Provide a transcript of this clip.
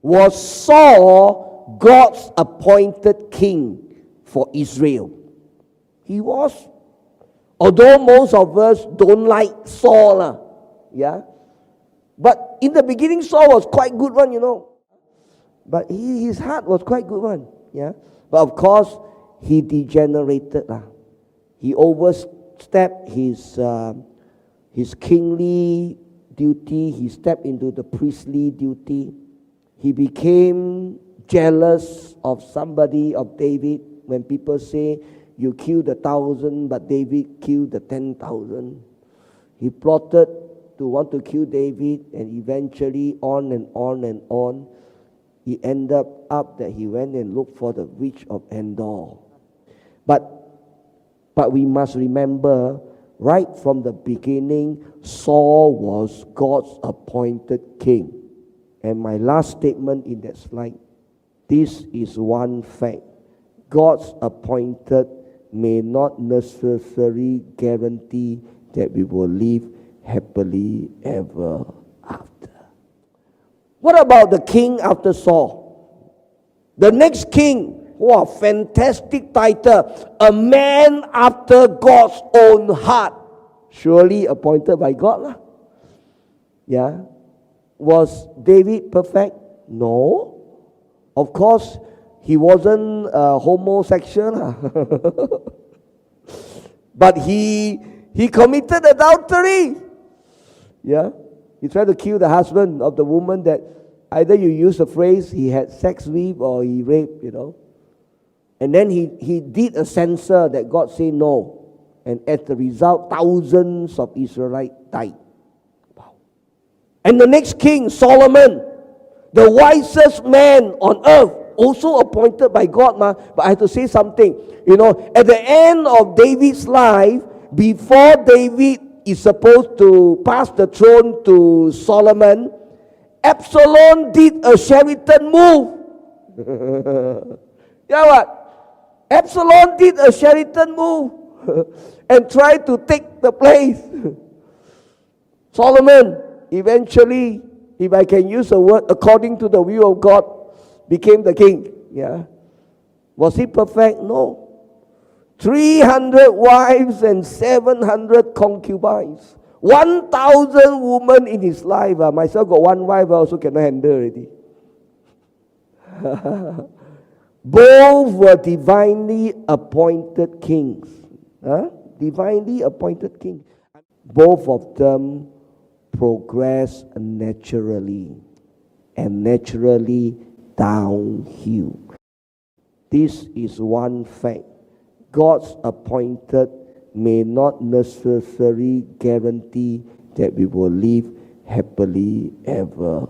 Was Saul God's appointed king for Israel? He was. Although most of us don't like Saul, yeah. But in the beginning, Saul was quite good one, But his heart was quite good one, yeah. But of course, he degenerated. He overstepped his kingly duty. He stepped into the priestly duty. He became jealous of somebody, of David. When people say, you killed 1,000, but David killed 10,000. He plotted to want to kill David, and eventually on and on and on, he ended up that he went and looked for the witch of Endor. But we must remember, right from the beginning, Saul was God's appointed king. And my last statement in that slide, this is one fact. God's appointed may not necessarily guarantee that we will live happily ever after. What about the king after Saul? The next king, wow, fantastic title, a man after God's own heart. Surely appointed by God. Yeah. Was David perfect? No. Of course, he wasn't homosexual. But he committed adultery. Yeah. He tried to kill the husband of the woman that either you use the phrase he had sex with or he raped, And then he did a censor that God said no. And as a result, thousands of Israelites died. Wow. And the next king, Solomon, the wisest man on earth, also appointed by God. But I have to say something. At the end of David's life, before David is supposed to pass the throne to Solomon, Absalom did a Sheraton move. Yeah, what? Absalom did a Sheraton move and tried to take the place. Solomon eventually, if I can use a word, according to the will of God, became the king. Yeah. Was he perfect? No. 300 wives and 700 concubines. 1,000 women in his life. Myself got one wife, I also cannot handle already. Both were divinely appointed kings. Divinely appointed kings. Both of them progressed naturally and naturally downhill. This is one fact. God's appointed may not necessarily guarantee that we will live happily ever